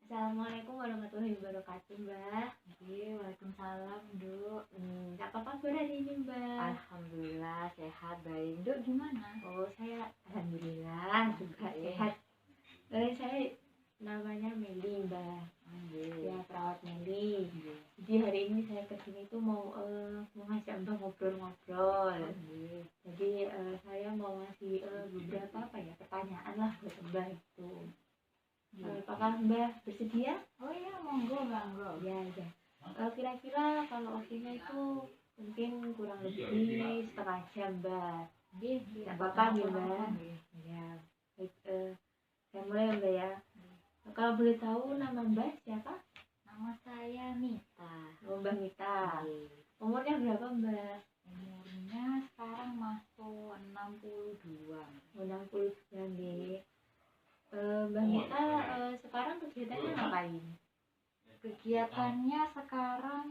Assalamualaikum warahmatullahi wabarakatuh, Mbak. Oke, waalaikumsalam, Duk. Apa kabar hari ini, Mbak? Alhamdulillah sehat, baik. Duk gimana? Oh, saya alhamdulillah juga sehat. Saya namanya Meli, Mbak. Ya, perawat Meli. Jadi hari ini saya kesini tuh mau ngajak Mbak ngobrol-ngobrol. Jadi saya mau ngasih beberapa pertanyaan lah buat Mbak itu. Apakah Mbak bersedia? Oh iya, monggo. Ya. Kira-kira kalau waktunya itu mungkin kurang lebih setengah jam, Mbak. Tidak apa-apa nih, Mbak. Ya, baik. Saya mulai, Mbak ya. Kalau boleh tahu nama Mbak siapa? Nama saya Mita. Oh, Mbak Mita. Umurnya berapa, Mbak? Umurnya sekarang masuk 62. 62 nih. Mbak Mita sekarang kegiatannya ngapain? Kegiatannya sekarang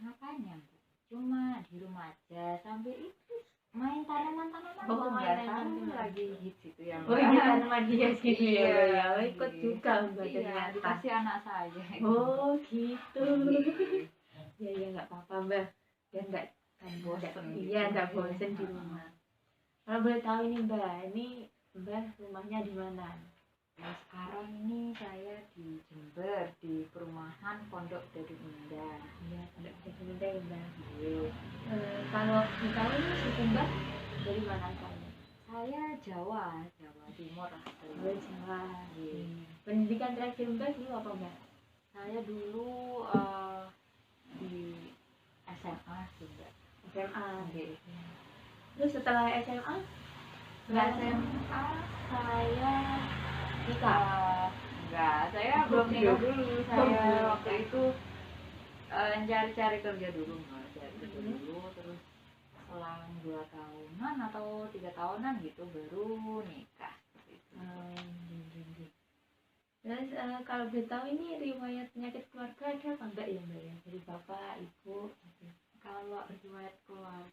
ngapain ya, Bu? Cuma di rumah aja sambil itu main tanaman-tanaman. Oh, main tanaman lagi hits itu ya, Oh iya, tanaman hias gitu ya, Iya, Mbak. Ikut juga, Mbak, Iya, ternyata. dikasih anak saya. Oh gitu. Ya nggak apa-apa, Mbak. Ya nggak bosen. Iya, nggak bosen di rumah. Kalau boleh tahu ini, Mbak, ini Mbak rumahnya di mana? Nah, sekarang ini saya di Jember, di perumahan Pondok Dadung Indah. Ya, Pondok Dadung Indah ya, Mbak. Kalau ditahu ini suku Mbak dari mana asalnya? Saya Jawa Timur. Oh, Jawa. Pendidikan terakhir Mbak dulu apa, Mbak? Saya dulu di SMA sih, Mbak. SMA. Terus setelah SMA? SMA saya nikah? Enggak, saya belum nikah dulu. Saya waktu itu cari-cari kerja dulu, terus selang 2 tahunan atau 3 tahunan gitu baru nikah seperti itu. Terus kalau boleh tahu ini riwayat penyakit keluarga ada apa enggak ya, Mbak ya? Dari bapak, ibu gitu. Kalau riwayat keluarga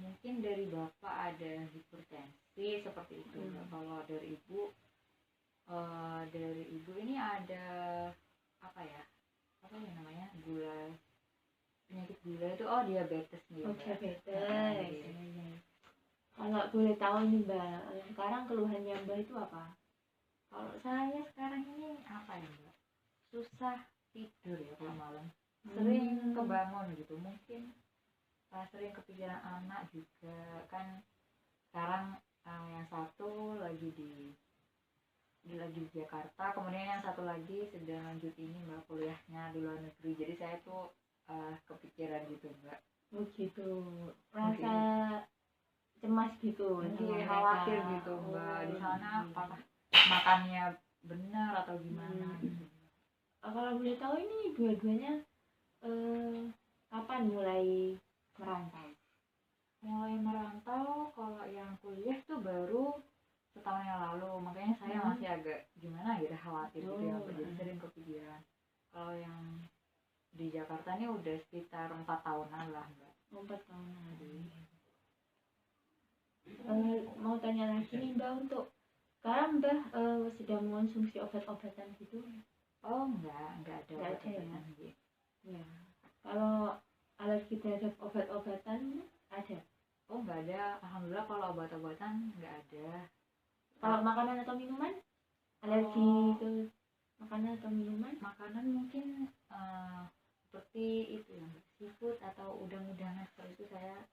mungkin dari bapak ada hipertensi seperti itu. Kalau dari ibu ini ada apa ya namanya, gula, penyakit gula itu, diabetes nih. Diabetes. Kalau boleh tahu nih, Mbak, sekarang keluhannya Mbak itu apa? Kalau saya sekarang ini apa ya, Mbak, susah tidur ya kalau malam, sering kebangun gitu, mungkin sering kepikiran anak juga kan. Sekarang yang satu lagi di Jakarta, kemudian yang satu lagi sedang lanjut ini, Mbak, kuliahnya di luar negeri. Jadi saya tuh kepikiran gitu, Mbak. Oh gitu, rasa cemas gitu, khawatir gitu, Mbak. Di sana apakah makannya benar atau gimana gitu. Kalau boleh tahu ini dua-duanya kapan mulai merantau? Kalau yang kuliah tuh baru setahun yang lalu, makanya saya masih agak gimana gitu, khawatir gitu ya, jadi sering kepikiran. Kalau yang di Jakarta ini udah sekitar 4 tahunan lah, Mbak. 4 tahunan. Mau tanya lagi nih, Mbak, untuk sekarang Mbak sedang mengonsumsi obat-obatan gitu? Oh enggak ada obat-obatan ya? Ya. Kalau alergi terhadap obat-obatan ada? Oh enggak ada, alhamdulillah. Kalau obat-obatan enggak ada. Kalau makanan atau minuman? Alergi ke makanan atau minuman? Makanan mungkin seperti itu ya, seafood atau udang-udangan seperti itu saya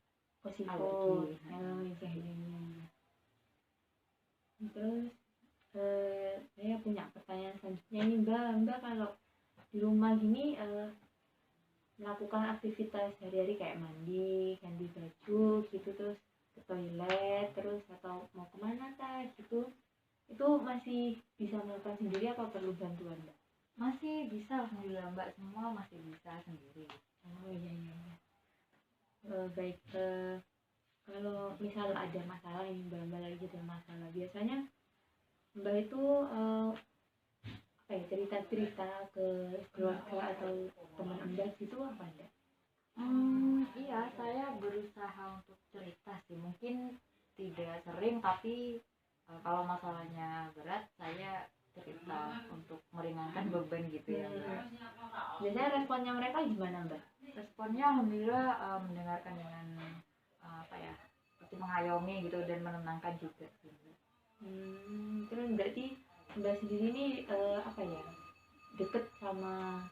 seafood. Terus saya punya pertanyaan selanjutnya nih, Mbak kalau di rumah gini melakukan aktivitas sehari-hari kayak mandi, ganti baju gitu, terus ke toilet, terus atau mau kemana gitu, itu masih bisa melakukan sendiri apa perlu bantuan, Mbak? Masih bisa, alhamdulillah, Mbak, semua masih bisa sendiri. Oh iya. Baik, kalau misal ada masalah ini, Mbak lagi ada masalah, biasanya Mbak itu cerita ke keluarga atau teman Mbak gitu apa enggak? Iya, saya berusaha untuk cerita sih, mungkin tidak sering, tapi kalau masalahnya berat saya cerita untuk meringankan beban gitu ya Mbak. Biasanya responnya mereka gimana Mbak? Responnya alhamdulillah mendengarkan dengan apa ya, seperti mengayomi gitu dan menenangkan juga sih Mbak. Terus berarti Mbak sendiri nih apa ya, deket sama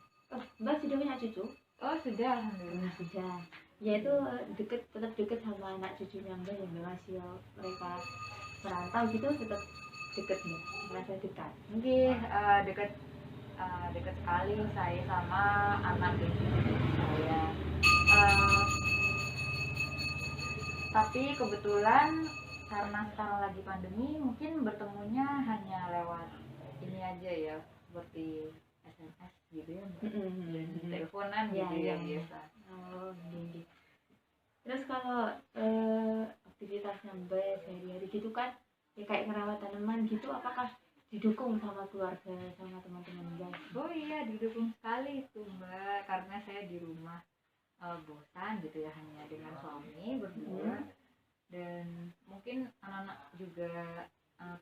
Mbak sudah punya cucu? Oh sudah alhamdulillah. Sudah. Ya itu tetap deket sama anak cucunya Mbak yang masih mereka merantau gitu, tetap deket nih, merasa dekat. Mungkin dekat sekali saya sama anak dan cucu saya. Tapi kebetulan karena sekarang lagi pandemi, mungkin bertemunya hanya lewat ini aja ya, seperti SMS gitu ya, teleponan gitu ya, yang biasa. Oh, gitu. Terus kalau aktivitasnya Mbak sehari-hari gitu kan, ya kayak ngerawat tanaman gitu, apakah didukung sama keluarga, sama teman-teman Mbak? Oh iya, didukung sekali itu Mbak, karena saya di rumah bosan gitu ya, hanya dengan suami berdua. Dan mungkin anak-anak juga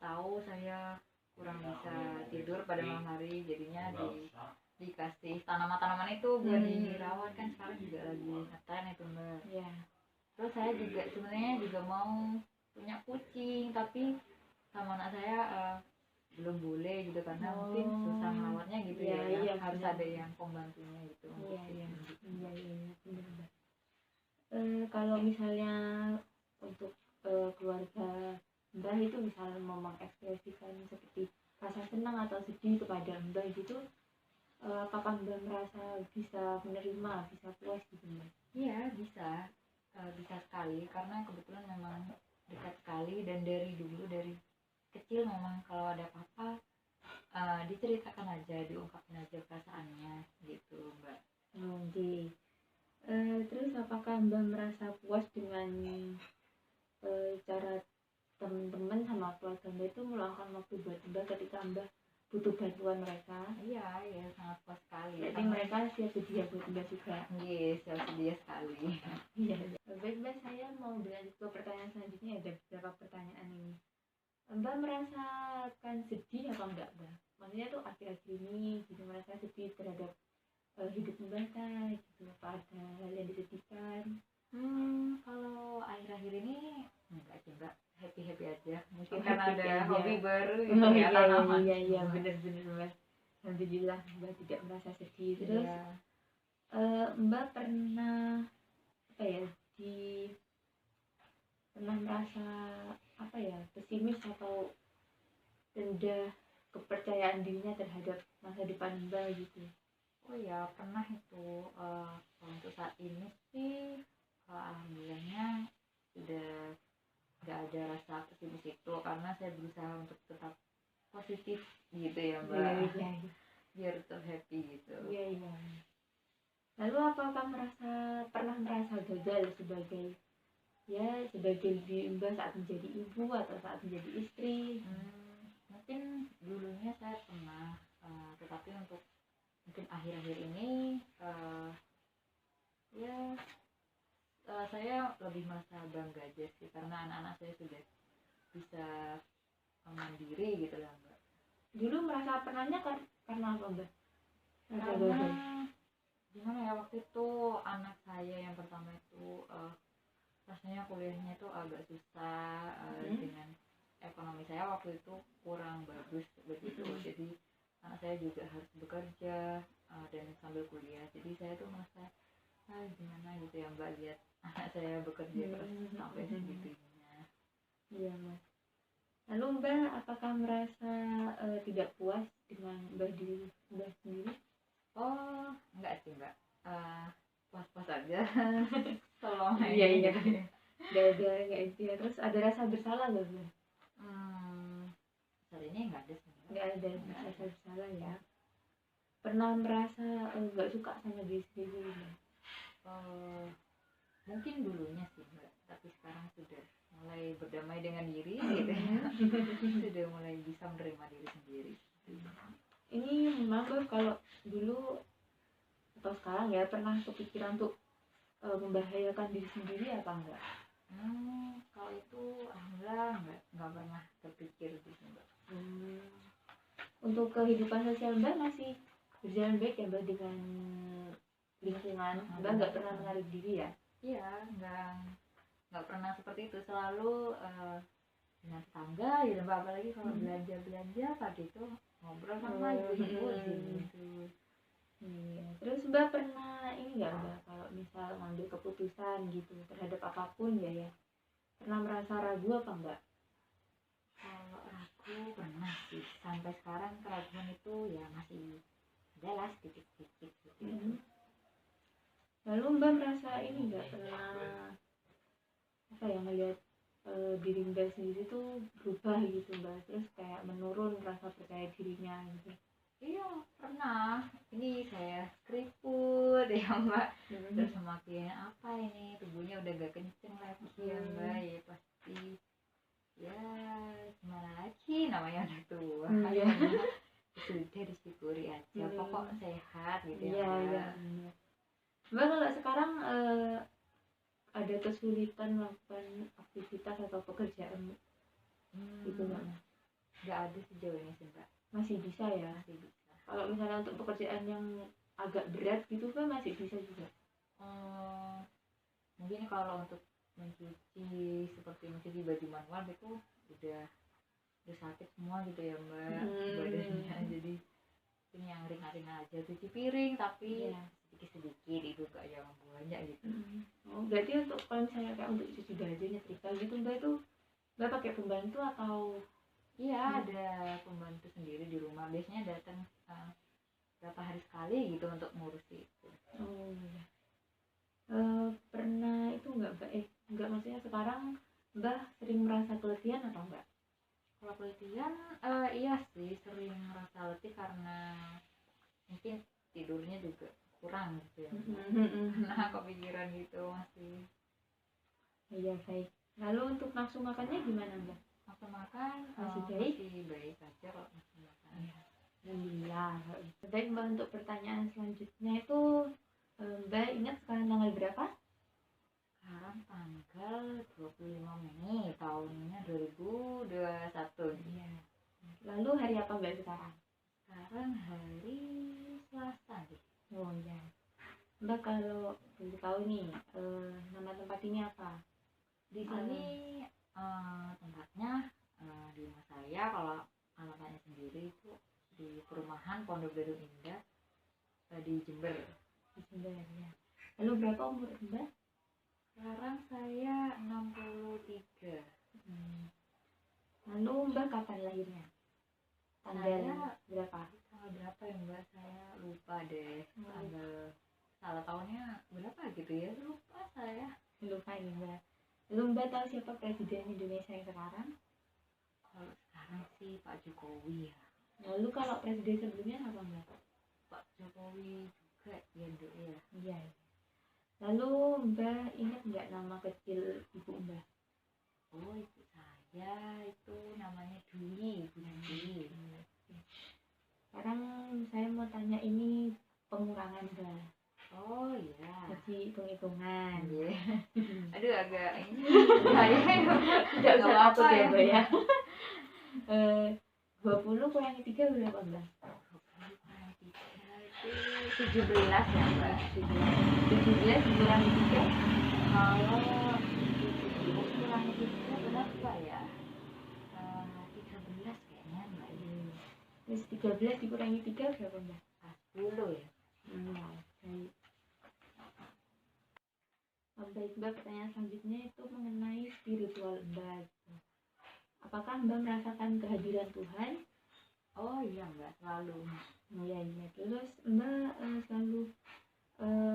tahu saya kurang bisa tidur pada malam hari, jadinya dikasih tanaman-tanaman itu buat dirawat, kan sekarang juga lagi ngetren itu Mbak. Iya. Terus saya juga sebenarnya juga mau punya kucing, tapi sama anak saya belum boleh gitu, karena mungkin susah merawatnya gitu ya, harus ada yang pembantunya gitu. Iya, benar. Kalau misalnya untuk keluarga Mbak itu misalnya mau mengekspresikan seperti rasa senang atau sedih kepada Mbak gitu, apakah Mbak merasa bisa menerima, bisa puas gitu Mbak? Iya bisa sekali, karena kebetulan memang dekat sekali, dan dari dulu dari kecil memang kalau ada apa-apa diceritakan aja, diungkapin aja perasaannya gitu Mbak. Oke. Terus apakah Mbak merasa puas dengan cara teman-teman sama keluarga Mbak itu meluangkan waktu buat Mbak ketika Mbak butuh bantuan mereka? Iya, sangat puas sekali. Jadi mereka siap sedia buat Mbak juga? Iya, siap sedia sekali. Iya. Baik Mbak, saya mau berlanjut ke pertanyaan selanjutnya, ada beberapa pertanyaan ini. Mbak merasakan sedih apa enggak Mbak? Maksudnya tuh akhir-akhir ini gitu merasa sedih terhadap hidup Mbak gitu, apa ada hal yang disedihkan? Kalau akhir-akhir ini enggak sih Mbak, happy aja. Mungkin Oh, karena happy ada aja. hobi baru gitu ya, Iya, benar-benar Mbak. Alhamdulillah Mbak tidak merasa sedih. Terus Mbak pernah apa ya, pernah merasa apa ya, pesimis atau rendah kepercayaan dirinya terhadap masa depan Mbak gitu? Oh ya, pernah itu. Untuk saat ini sih alhamdulillahnya sudah nggak ada rasa pesimis itu, karena saya berusaha untuk tetap positif gitu ya Mbak. Iya. Biar tetap happy gitu. Iya. Lalu apakah pernah merasa gagal sebagai diri Mbak saat menjadi ibu atau saat menjadi istri? Mungkin dulunya saya pernah, tetapi untuk mungkin akhir-akhir ini saya lebih merasa bangga aja sih, karena anak-anak saya sudah bisa mandiri gitu lah Mbak. Dulu merasa pernahnya karena apa Mbak? Karena gimana ya, waktu itu anak saya yang pertama itu rasanya kuliahnya itu agak susah, dengan ekonomi saya waktu itu kurang bagus begitu. Jadi anak saya juga harus bekerja dan sambil kuliah, jadi saya tuh merasa gimana gitu ya Mbak, lihat anak saya bekerja terus sampai segitunya. Iya Mas. Lalu Mbak apakah merasa tidak puas dengan Mbak sendiri? Oh enggak sih Mbak, puas-puas aja. Tolong iya. Gak itu ya. Terus ada rasa bersalah gak Mbak? Saat ini enggak ada sih Mbak. Nggak ada rasa bersalah ya. Pernah merasa nggak suka sama diri sendiri Mbak? Mungkin dulunya sih Mbak, tapi sekarang sudah mulai berdamai dengan diri gitu ya. Sudah mulai bisa menerima diri sendiri. Ini Mbak kalau dulu atau sekarang ya pernah kepikiran untuk membahayakan diri sendiri apa enggak? Kalau itu alhamdulillah enggak pernah terpikir gitu Mbak. untuk kehidupan sosial Mbak masih berjalan baik ya Mbak dengan lingkungan? Mbak nggak pernah menarik diri ya? Iya, nggak pernah seperti itu, selalu dengan tetangga gitu Mbak, apalagi kalau belanja pagi itu ngobrol sama ibu-ibu gitu. Iya. Terus Mbak pernah ini nggak Mbak, kalau misal ngambil keputusan gitu terhadap apapun ya, pernah merasa ragu apa Mbak? Kalau ragu pernah sih, sampai sekarang keraguan itu ya masih ada lah sedikit-sedikit gitu. Lalu Mbak merasa ini nggak pernah apa ya, ngelihat diri Mbak sendiri tuh berubah gitu Mbak, terus kayak menurun rasa percaya dirinya gitu? Iya pernah, ini saya keriput ya Mbak, terus semakin apa ini tubuhnya udah gak kenceng lagi ya Mbak, ya pasti ya gimana lagi, namanya udah tua ya sudah disyukuri aja, pokok sehat gitu ya Mbak. Mbak kalau sekarang ada kesulitan melakukan aktivitas atau pekerjaan gitu Mbak? Nggak ada sejauh ini sih Mbak. Masih bisa ya? Masih bisa. Kalau misalnya untuk pekerjaan yang agak berat gitu kan masih bisa juga? Mungkin kalau untuk mencuci seperti mencuci baju manual itu udah sakit semua gitu ya Mbak, badannya, jadi yang ringan-ringan aja, cuci piring tapi sedikit-sedikit itu gak yang banyak gitu. Oh berarti untuk kalau misalnya kayak untuk cuci baju, nyetrika gitu Mbak, itu Mbak pakai pembantu atau? Iya ada pembantu sendiri di rumah, biasanya datang berapa hari sekali gitu untuk ngurus itu. Oh iya. Pernah itu enggak Mbak, enggak maksudnya sekarang Mbak sering merasa keletihan atau enggak? Kalau keletihan iya sih, sering merasa letih karena mungkin tidurnya juga kurang gitu ya karena kepikiran gitu masih. Iya baik. Lalu untuk nafsu makannya gimana Mbak? Nafsu makan masih baik? Masih baik aja kalau nafsu makan. Alhamdulillah. Baik Mbak, untuk pertanyaan selanjutnya itu Mbak ingat sekarang tanggal berapa? Sekarang tanggal 25 Mei tahunnya 2021. Iya. Lalu hari apa Mbak sekarang? Sekarang hari Selasa deh. Oh iya. Mbak kalau boleh tahu nih, nama tempat ini apa? Di sini tempatnya di rumah saya. Kalau alamatnya sendiri itu di perumahan Pondok Dadung Indah di Jember. Di Jember ya. Lalu berapa umur Mbak? Sekarang saya 63. Lalu Mbak kapan lahirnya? Tanggal berapa? Tanggal berapa ya Mbak? Saya lupa deh. Tanggal salah tahunnya berapa gitu ya? Lupa saya. Lupa ya Mbak. Lalu Mbak tahu siapa presiden Indonesia yang sekarang? Kalau sekarang sih Pak Jokowi ya. Lalu kalau presiden sebelumnya apa Mbak? Pak Jokowi juga ya Dok ya. Iya. Lalu Mbak ingat nggak nama kecil ibu Mbak? Oh ibu saya itu namanya Dwi, Bu Dwi. Sekarang saya mau tanya ini pengurangan Mbak. Oh iya. Jadi hitung-hitungan. Aduh agak ini saya tidak usah takut ya Mbak ya. 20 kurangi 3 berapa Mbak? 20 kurangi 3 itu 17 ya Mbak. 17 dikurangi 3. Kalau 17 kurangi 3 berapa ya? 13 kayaknya Mbak. Terus 13 dikurangi 3 berapa Mbak? 10 ya. Baik. Baik Mbak, pertanyaan selanjutnya itu mengenai spiritual Mbak. Apakah Mbak merasakan kehadiran Tuhan? Oh iya Mbak, selalu. Iya. Terus Mbak selalu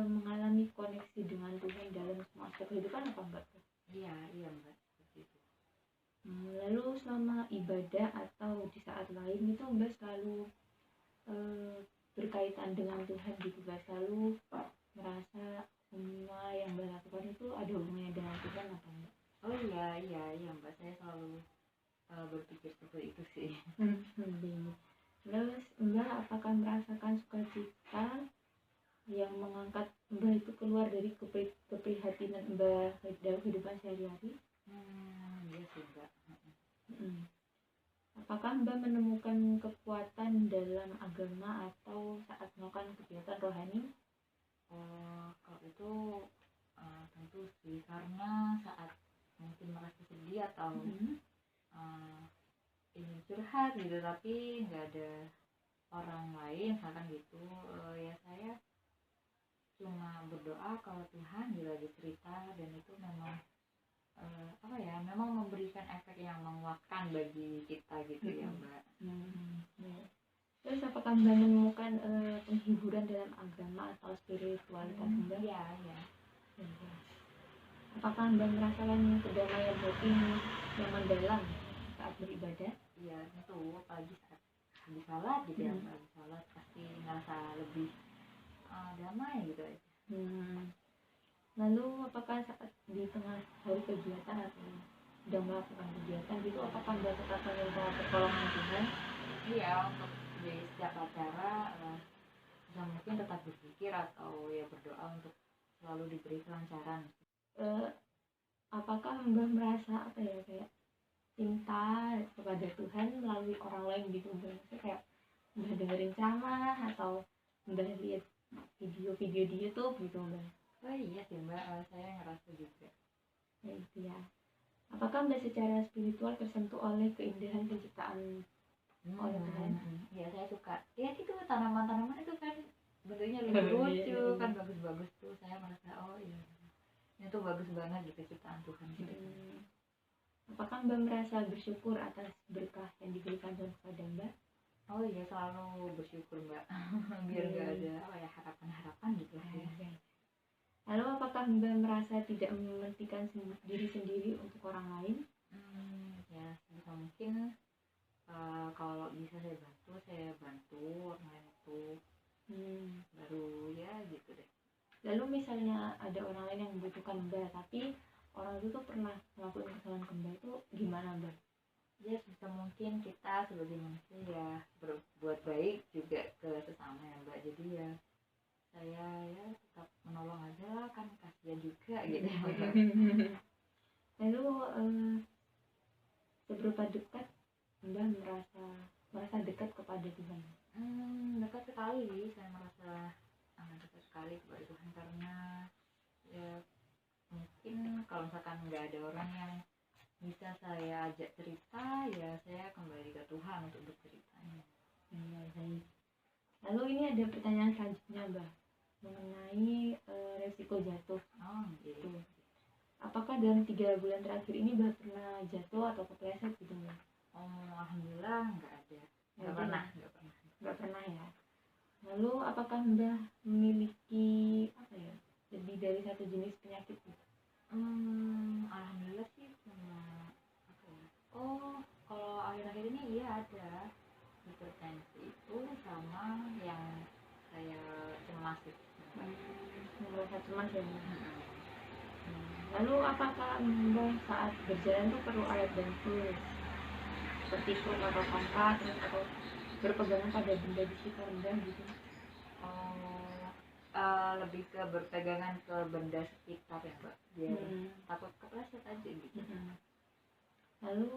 mengalami koneksi dengan Tuhan dalam semua aspek kehidupan apa Mbak? Iya Mbak, seperti itu. Lalu selama ibadah atau di saat lain itu Mbak selalu berkaitan dengan Tuhan gitu Mbak, selalu merasa semua yang Mbak lakukan itu ada hubungannya dengan Tuhan apa Mbak? Oh iya Mbak, saya selalu berpikir seperti itu sih. Terus Mbak apakah merasakan sukacita yang mengangkat Mbak itu keluar dari keprihatinan Mbak dalam kehidupan sehari-hari? Iya sih Mbak. Apakah Mbak menemukan kekuatan dalam agama atau saat melakukan kegiatan rohani? Kalau itu tentu sih, karena saat mungkin merasa sedih atau ingin curhat gitu tapi nggak ada orang lain misalkan gitu, ya saya cuma berdoa kalau Tuhan gitu lagi cerita, dan itu memang memang memberikan efek yang menguatkan bagi kita gitu ya Mbak. Ya. Terus apakah Mbak menemukan penghiburan dalam agama atau spiritualitas Mbak? Iya. Apakah Mbak merasakan kedamaian batin yang mendalam saat beribadah? Iya tentu, apalagi saat habis sholat gitu ya, habis sholat pasti ngerasa lebih damai gitu aja. Lalu apakah saat di tengah hari kegiatan atau sedang melakukan kegiatan gitu, apakah Mbak tetap meminta pertolongan Tuhan? Iya, untuk di setiap acara mungkin tetap berpikir atau ya berdoa untuk selalu diberi kelancaran. Apakah Mbak merasa kayak cinta kepada Tuhan melalui orang lain gitu Mbak? Kayak Mbak dengerin ceramah atau Mbak lihat video-video di YouTube gitu Mbak? Oh iya sih Mbak, saya ngerasa juga. Ya itu ya. Apakah Mbak secara spiritual tersentuh oleh keindahan penciptaan oleh Tuhan? Iya, saya suka. Ya itu tanaman-tanaman itu kan bentuknya lucu-lucu, kan bagus-bagus tuh. Saya merasa oh iya, ini tuh bagus banget gitu ciptaan Tuhan gitu. Apakah Mbak merasa bersyukur atas berkah yang diberikan Tuhan kepada Mbak? Oh iya, selalu bersyukur Mbak. Biar gak ada harapan-harapan gitu ya. Lalu apakah Mbak merasa tidak mementingkan diri sendiri untuk orang lain? Ya sebisa mungkin kalau bisa saya bantu orang lain itu. Baru ya gitu deh. Lalu misalnya ada orang lain yang membutuhkan Mbak, tapi orang itu tuh pernah melakukan kesalahan ke Mbak, itu gimana Mbak? Ya sebisa mungkin kita sebagai manusia ya berbuat baik juga ke sesama ya Mbak. Jadi ya saya ya tetap menolong aja lah, kan kasihan juga gitu. Lalu seberapa dekat Mbak merasa dekat kepada Tuhan? Dekat sekali, saya merasa dekat sekali kepada Tuhan, karena ya mungkin kalau misalkan nggak ada orang yang bisa saya ajak cerita, ya saya kembali ke Tuhan untuk berceritanya. Baik. Lalu ini ada pertanyaan selanjutnya Mbak, mengenai resiko jatuh. Gitu. Apakah dalam 3 bulan terakhir ini Mbak pernah jatuh atau kepleset gitu Mbak? Alhamdulillah nggak ada. Nggak pernah ya. Lalu apakah Mbak memiliki lebih dari satu jenis penyakit gitu? Alhamdulillah sih cuma kalau akhir-akhir ini iya ada hipertensi itu, sama yang saya cemas itu. Merasa cemas ya. Lalu apakah Mbak saat berjalan tuh perlu alat bantu seperti truk atau tangga atau berpegangan pada benda di sekitar Mbak gitu? Lebih ke berpegangan ke benda sekitar ya Mbak, biar takut kepleset aja gitu. Lalu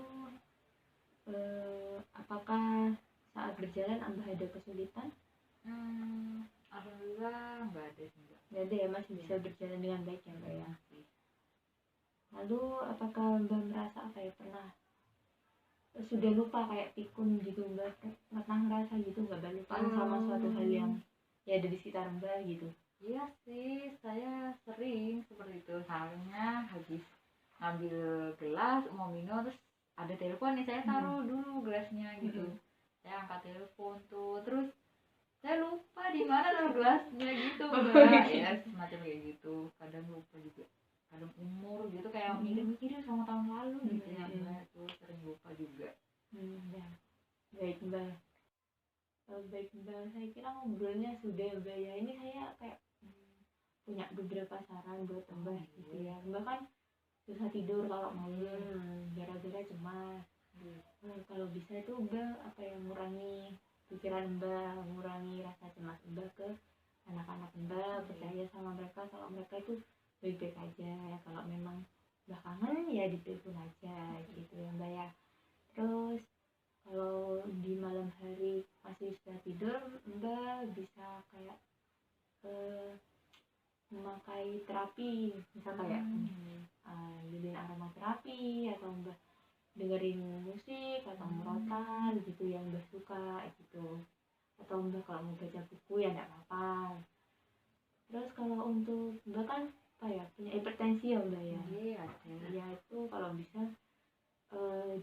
apakah saat berjalan Mbak ada kesulitan? Alhamdulillah nggak ada sih Mbak. Nggak ada ya, masih bisa berjalan dengan baik ya Mbak ya. Lalu apakah Mbak merasa pernah sudah lupa kayak pikun gitu Mbak? Pernah ngerasa gitu nggak Mbak, lupa sama suatu hal yang ya ada di sekitar Mbak gitu? Iya sih, saya sering seperti itu. Halnya habis ngambil gelas mau minum, terus ada telepon nih, saya taruh dulu gelasnya gitu. Saya angkat telepon tuh, terus saya lupa di mana taruh gelasnya gitu Mbak. Ya semacam kayak gitu. Kadang lupa juga, kadang umur gitu, kayak mikir-mikir sama tahun lalu gitu ya Mbak. Tuh sering lupa juga. Ya. Baik Mbak. Saya kira ngobrolnya sudah Mbak ya. Ini saya kayak punya beberapa saran buat Mbak gitu ya. Mbak kan susah tidur kalau malam gara-gara cemas. Kalau bisa itu Mbak ngurangi pikiran Mbak, mengurangi rasa cemas Mbak ke anak-anak Mbak, percaya sama mereka kalau mereka itu baik-baik aja. Kalau memang Mbak kangen ya ditelepon aja gitu ya Mbak ya. Terus kalau memakai terapi, misal kayak lilin aromaterapi atau mbak dengerin musik atau merotan gitu yang mbak suka gitu, atau mbak kalau mau baca buku ya enggak apa-apa. Terus kalau untuk mbak kan apa ya, punya hipertensi ya mbak ya. Iya ada. Ya itu kalau bisa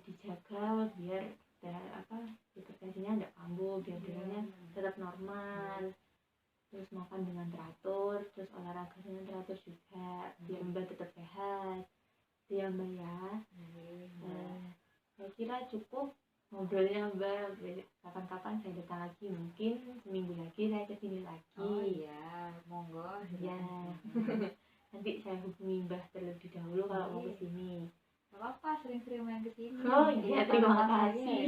dijaga biar hipertensinya enggak kambuh, biar darahnya tetap normal. Terus makan dengan teratur, terus olahraga dengan teratur juga, biar mbak tetap sehat. Itu ya mbak ya. Saya kira cukup ngobrolnya mbak. Kapan-kapan saya datang lagi, mungkin seminggu lagi saya kesini lagi. Oh iya, monggo. Ya. Nanti saya hubungi mbak terlebih dahulu kalau mau kesini. Gak apa-apa, sering-sering main kesini. Oh iya, terima kasih.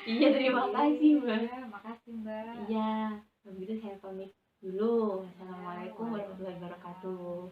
Iya, terima kasih mbak. Iya, makasih mbak. Iya, begitu saya pamit dulu. Assalamualaikum warahmatullahi wabarakatuh.